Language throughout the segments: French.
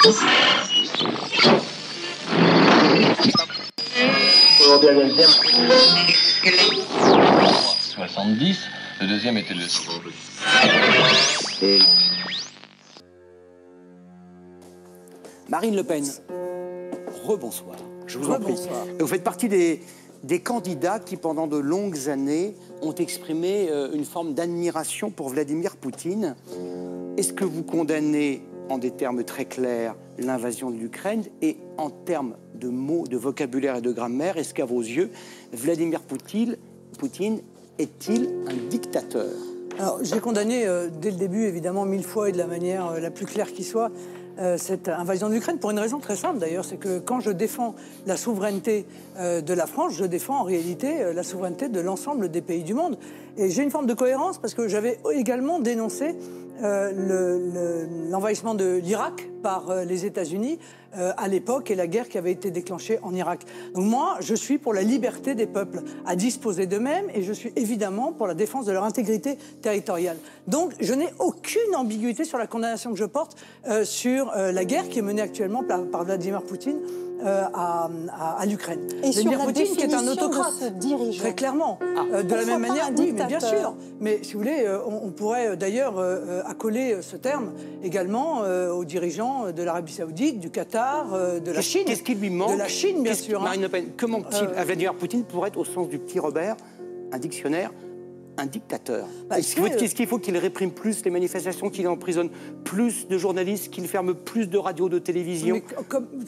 Le deuxième était le... Marine Le Pen, rebonsoir. Je vous en prie. Vous faites partie des candidats qui, pendant de longues années, ont exprimé une forme d'admiration pour Vladimir Poutine. Est-ce que vous condamnez, en des termes très clairs, l'invasion de l'Ukraine? Et en termes de mots, de vocabulaire et de grammaire, est-ce qu'à vos yeux, Vladimir Poutine est-il un dictateur? Alors, j'ai condamné dès le début, évidemment, 1000 fois et de la manière la plus claire qui soit, cette invasion de l'Ukraine, pour une raison très simple d'ailleurs, c'est que quand je défends la souveraineté de la France, je défends en réalité la souveraineté de l'ensemble des pays du monde. Et j'ai une forme de cohérence parce que j'avais également dénoncé l'envahissement de l'Irak par les États-Unis à l'époque et la guerre qui avait été déclenchée en Irak. Donc moi, je suis pour la liberté des peuples à disposer d'eux-mêmes et je suis évidemment pour la défense de leur intégrité territoriale. Donc je n'ai aucune ambiguïté sur la condamnation que je porte sur la guerre qui est menée actuellement par Vladimir Poutine à l'Ukraine. Et sur Vladimir la Poutine qui est un autocrate, de ce dirigeant. très clairement. De la même manière, oui, mais bien sûr. Mais si vous voulez, on pourrait d'ailleurs accoler ce terme également aux dirigeants de l'Arabie Saoudite, du Qatar, de la Chine. Qu'est-ce qui lui manque? De la Chine, bien sûr. Marine Le Pen, que manque-t-il à Vladimir Poutine pour être, au sens du petit Robert, un dictionnaire, un dictateur? Est-ce qu'il faut qu'il réprime plus les manifestations, qu'il emprisonne plus de journalistes, qu'il ferme plus de radios, de télévision,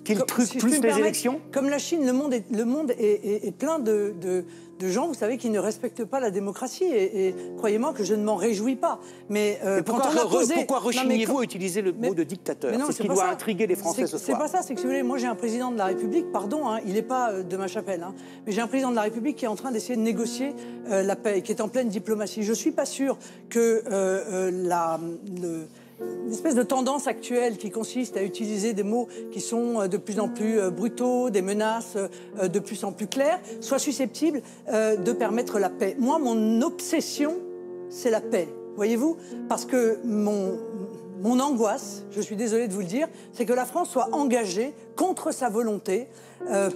qu'il truque plus les élections? Comme la Chine, le monde est plein de gens, vous savez, qui ne respectent pas la démocratie. Et croyez-moi que je ne m'en réjouis pas. Mais pourquoi rechignez-vous à utiliser le mot de dictateur? C'est ce qui doit intriguer les Français ce soir. C'est pas ça, c'est que si vous voulez, moi j'ai un président de la République, pardon, hein, il n'est pas de ma chapelle, hein, mais j'ai un président de la République qui est en train d'essayer de négocier la paix, qui est en pleine diplomatie. Je ne suis pas sûr que une espèce de tendance actuelle qui consiste à utiliser des mots qui sont de plus en plus brutaux, des menaces de plus en plus claires, soit susceptible de permettre la paix. Moi, mon obsession, c'est la paix, voyez-vous, parce que mon angoisse, je suis désolée de vous le dire, c'est que la France soit engagée contre sa volonté,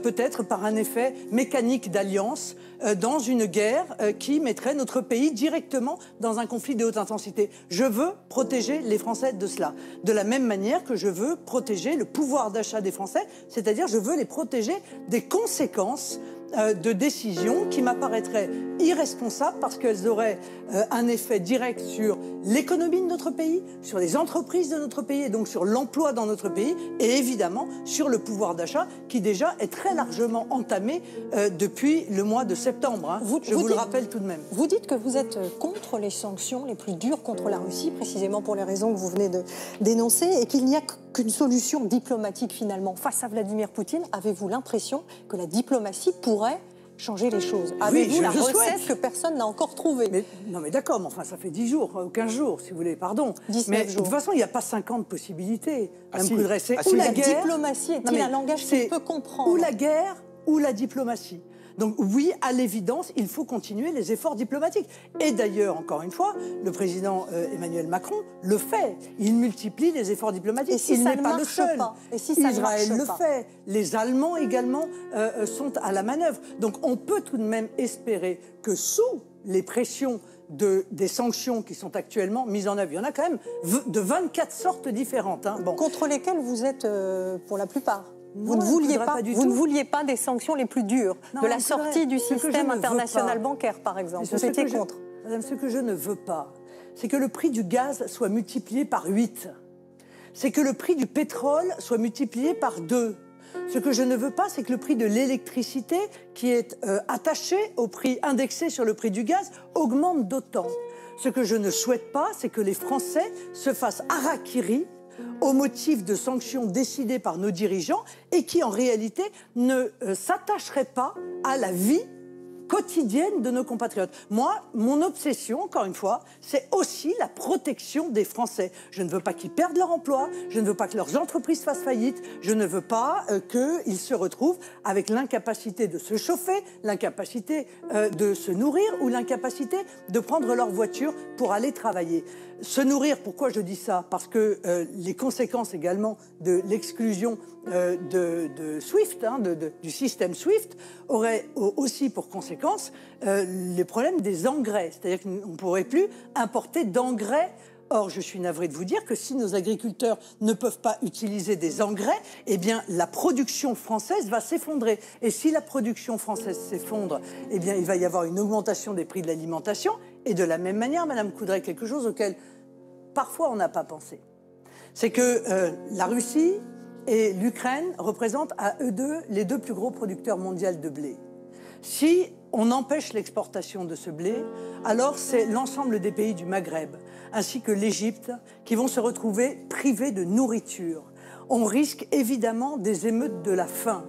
peut-être par un effet mécanique d'alliance, dans une guerre qui mettrait notre pays directement dans un conflit de haute intensité. Je veux protéger les Français de cela. De la même manière que je veux protéger le pouvoir d'achat des Français, c'est-à-dire je veux les protéger des conséquences de décisions qui m'apparaîtraient irresponsables parce qu'elles auraient un effet direct sur l'économie de notre pays, sur les entreprises de notre pays et donc sur l'emploi dans notre pays et évidemment sur le pouvoir d'achat qui déjà est très largement entamé depuis le mois de septembre. Hein. Je vous le rappelle tout de même. Vous dites que vous êtes contre les sanctions les plus dures contre la Russie, précisément pour les raisons que vous venez de dénoncer, et qu'il n'y a qu'une solution diplomatique finalement face à Vladimir Poutine. Avez-vous l'impression que la diplomatie pourrait changer les choses? Avez-vous la recette que personne n'a encore trouvée? Non mais d'accord, mais enfin ça fait 10 jours, ou 15 jours si vous voulez, pardon. 19 mais jours. De toute façon, il n'y a pas 50 possibilités. La diplomatie est-il un langage qu'on peut comprendre? Ou la guerre ou la diplomatie. Donc oui, à l'évidence, il faut continuer les efforts diplomatiques. Et d'ailleurs, encore une fois, le président Emmanuel Macron le fait. Il multiplie les efforts diplomatiques. Et si il ça n'est pas le seul. Et si ça Israël ne le marche pas? fait. Les Allemands également sont à la manœuvre. Donc on peut tout de même espérer que sous les pressions des sanctions qui sont actuellement mises en œuvre, il y en a quand même de 24 sortes différentes. Hein. Bon. Contre lesquelles vous êtes pour la plupart? Non, vous ne vouliez pas des sanctions les plus dures, non, de la sortie du système international bancaire, par exemple. Vous étiez contre. Madame, ce que je ne veux pas, c'est que le prix du gaz soit multiplié par 8. C'est que le prix du pétrole soit multiplié par 2. Ce que je ne veux pas, c'est que le prix de l'électricité, qui est attaché au prix indexé sur le prix du gaz, augmente d'autant. Ce que je ne souhaite pas, c'est que les Français se fassent harakiri au motif de sanctions décidées par nos dirigeants et qui, en réalité, ne s'attacheraient pas à la vie quotidienne de nos compatriotes. Moi, mon obsession, encore une fois, c'est aussi la protection des Français. Je ne veux pas qu'ils perdent leur emploi, je ne veux pas que leurs entreprises fassent faillite, je ne veux pas qu'ils se retrouvent avec l'incapacité de se chauffer, l'incapacité de se nourrir ou l'incapacité de prendre leur voiture pour aller travailler. Se nourrir, pourquoi je dis ça? Parce que les conséquences également de l'exclusion de SWIFT, du système SWIFT, auraient aussi pour conséquence les problèmes des engrais. C'est-à-dire qu'on ne pourrait plus importer d'engrais. Or, je suis navrée de vous dire que si nos agriculteurs ne peuvent pas utiliser des engrais, eh bien, la production française va s'effondrer. Et si la production française s'effondre, eh bien, il va y avoir une augmentation des prix de l'alimentation. Et de la même manière, Madame Coudray, quelque chose auquel parfois on n'a pas pensé, c'est que la Russie et l'Ukraine représentent à eux deux les deux plus gros producteurs mondiaux de blé. Si on empêche l'exportation de ce blé, alors c'est l'ensemble des pays du Maghreb, ainsi que l'Égypte, qui vont se retrouver privés de nourriture. On risque évidemment des émeutes de la faim.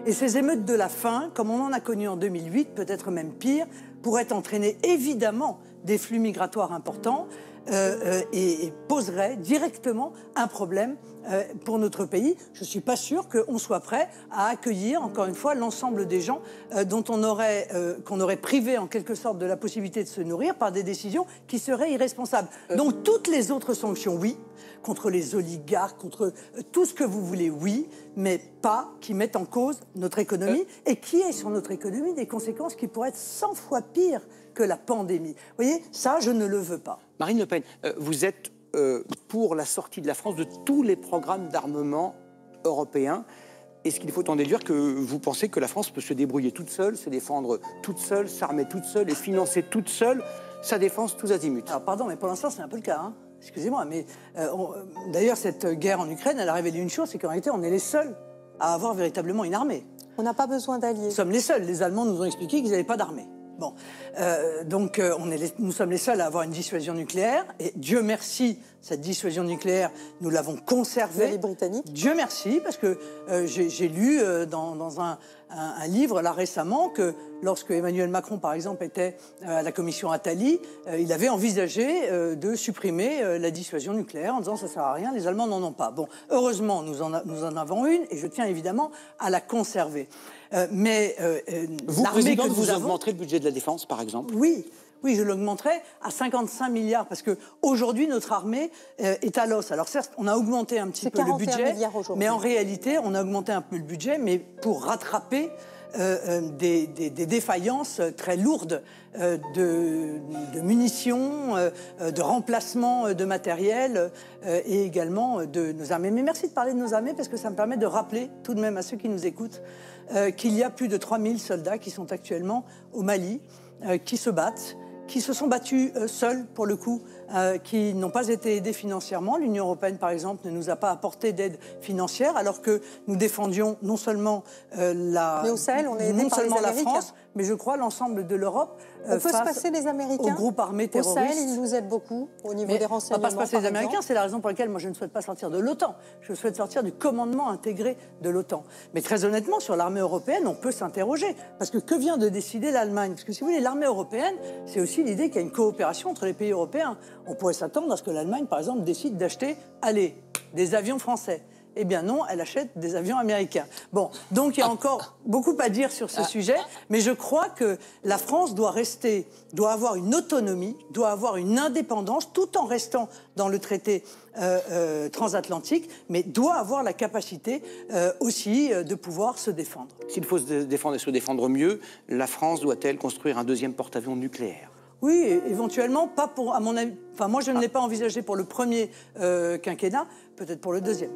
Et ces émeutes de la faim, comme on en a connu en 2008, peut-être même pire, pourraient entraîner évidemment des flux migratoires importants et poseraient directement un problème pour notre pays. Je ne suis pas sûre qu'on soit prêt à accueillir, encore une fois, l'ensemble des gens qu'on aurait privé en quelque sorte de la possibilité de se nourrir par des décisions qui seraient irresponsables. Donc toutes les autres sanctions, oui, contre les oligarques, contre tout ce que vous voulez, oui, mais pas qui mettent en cause notre économie et qui ait sur notre économie des conséquences qui pourraient être 100 fois pires que la pandémie. Vous voyez, ça, je ne le veux pas. Marine Le Pen, vous êtes pour la sortie de la France de tous les programmes d'armement européens. Est-ce qu'il faut en déduire que vous pensez que la France peut se débrouiller toute seule, se défendre toute seule, s'armer toute seule et financer toute seule sa défense tous azimuts? Alors pardon, mais pour l'instant, c'est un peu le cas. Hein. Excusez-moi, mais d'ailleurs, cette guerre en Ukraine, elle a révélé une chose, c'est qu'en réalité, on est les seuls à avoir véritablement une armée. On n'a pas besoin d'alliés. Nous sommes les seuls. Les Allemands nous ont expliqué qu'ils n'avaient pas d'armée. Bon, donc nous sommes les seuls à avoir une dissuasion nucléaire. Et Dieu merci, cette dissuasion nucléaire, nous l'avons conservée. Les Britanniques. Dieu merci, parce que j'ai lu dans un livre là récemment que lorsque Emmanuel Macron, par exemple, était à la commission Attali, il avait envisagé de supprimer la dissuasion nucléaire en disant ça ne sert à rien, les Allemands n'en ont pas. Bon, heureusement, nous en avons une et je tiens évidemment à la conserver. Vous, président, vous augmenterez le budget de la défense, par exemple? Oui, je l'augmenterai à 55 milliards, parce qu'aujourd'hui, notre armée est à l'os. Alors certes, on a augmenté un petit peu le budget, mais en réalité, on a augmenté un peu le budget, mais pour rattraper des défaillances très lourdes de munitions, de remplacement de matériel et également de nos armées. Mais merci de parler de nos armées, parce que ça me permet de rappeler tout de même à ceux qui nous écoutent qu'il y a plus de 3000 soldats qui sont actuellement au Mali, qui se battent, qui se sont battus seuls, pour le coup, qui n'ont pas été aidés financièrement. L'Union européenne, par exemple, ne nous a pas apporté d'aide financière, alors que nous défendions non seulement Mais au Sahel, on est aidé par les la Américains. France, mais je crois l'ensemble de l'Europe on peut se passer des Américains aux groupes armés terroristes. Au Sahel, ils nous aident beaucoup au niveau des renseignements. On ne va pas se passer des Américains, c'est la raison pour laquelle moi je ne souhaite pas sortir de l'OTAN. Je souhaite sortir du commandement intégré de l'OTAN. Mais très honnêtement, sur l'armée européenne, on peut s'interroger. Parce que vient de décider l'Allemagne? Parce que si vous voulez, l'armée européenne, c'est aussi l'idée qu'il y a une coopération entre les pays européens. On pourrait s'attendre à ce que l'Allemagne, par exemple, décide d'acheter, des avions français. Eh bien non, elle achète des avions américains. Bon, donc il y a encore beaucoup à dire sur ce sujet, mais je crois que la France doit avoir une autonomie, doit avoir une indépendance, tout en restant dans le traité transatlantique, mais doit avoir la capacité aussi de pouvoir se défendre. S'il faut se défendre et se défendre mieux, la France doit-elle construire un deuxième porte-avions nucléaire? Oui, éventuellement, pas pour, à mon avis. Enfin, moi, je ne l'ai pas envisagé pour le premier quinquennat, peut-être pour le deuxième.